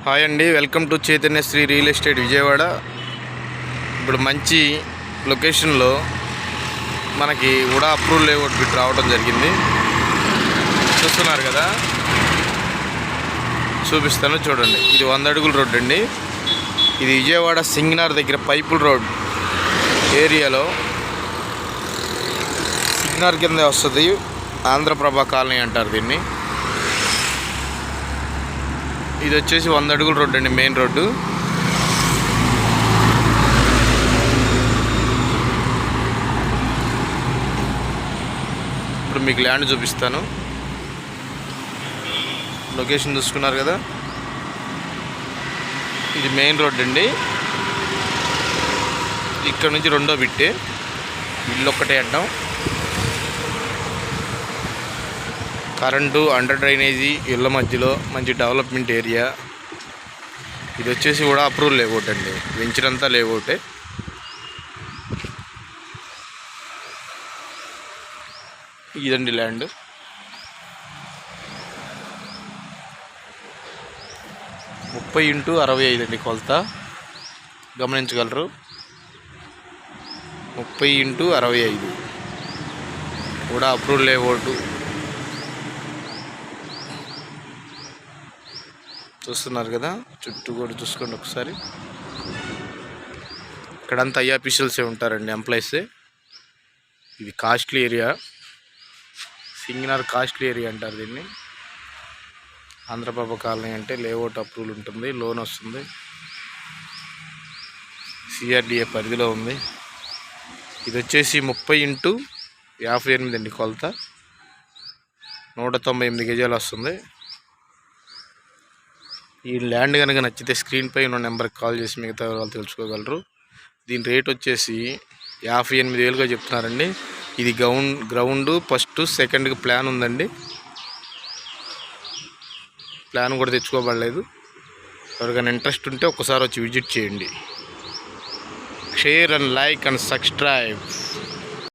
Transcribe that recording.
Hi అండి, welcome to Chaitanya Sri real estate Vijayawada. ఇప్పుడు మంచి లొకేషన్లో మనకి కూడా అప్రూవల్ లేఅవుట్ బిట్ రావడం జరిగింది. చూస్తున్నారు కదా, చూపిస్తాను చూడండి. ఇది 100 అడుగుల రోడ్ అండి. ఇది విజయవాడ సింగనార్ దగ్గర పైపుల్ రోడ్ ఏరియాలో సింగనార్ కింద వస్తుంది. ఆంధ్రప్రభ కాలనీ అంటారు దీన్ని. ఇది వచ్చేసి 100 అడుగుల రోడ్డు అండి, మెయిన్ రోడ్డు. ఇప్పుడు మీకు ల్యాండ్ చూపిస్తాను. లొకేషన్ చూసుకున్నారు కదా, ఇది మెయిన్ రోడ్ అండి. ఇక్కడ నుంచి రెండో బిట్టే, ఇల్లు ఒక్కటే అడ్డం. కరెంటు, అండర్ డ్రైనేజీ, ఇళ్ళ మధ్యలో మంచి డెవలప్మెంట్ ఏరియా. ఇది వచ్చేసి కూడా అప్రూవల్ లేఅవుట్ అండి, వెంచరంతా లేఅవుటే. ఇదండి ల్యాండ్. ముప్పై ఇంటూ 65 అండి కొలత, గమనించగలరు. 30 ఇంటూ 65 కూడా అప్రూవల్ లేఅవుట్. చూస్తున్నారు కదా, చుట్టూ కూడా చూసుకోండి ఒకసారి. ఇక్కడంతా ఐఆర్పిషియల్సే ఉంటారండి, ఎంప్లాయీసే. ఇది కాస్ట్లీ ఏరియా, సింగనార్ కాస్ట్లీ ఏరియా అంటారు దీన్ని. ఆంధ్రప్రభ కాలనీ అంటే లేఅవుట్ అప్రూవల్ ఉంటుంది, లోన్ వస్తుంది, సిఆర్డిఏ పరిధిలో ఉంది. ఇది వచ్చేసి 30 ఇంటూ 58 అండి కొలత, 198 గజాలు వస్తుంది. ఈ ల్యాండ్ కనుక నచ్చితే స్క్రీన్పై ఉన్న నెంబర్కి కాల్ చేసి మిగతా వివరాలు తెలుసుకోగలరు. దీని రేట్ వచ్చేసి 58,000గా చెప్తున్నారండి. ఇది గ్రౌండ్ ఫస్ట్ సెకండ్కి ప్లాన్ ఉందండి, ప్లాన్ కూడా తెచ్చుకోబడలేదు. ఎవరికైనా ఇంట్రెస్ట్ ఉంటే ఒక్కసారి వచ్చి విజిట్ చేయండి. Share and like and subscribe.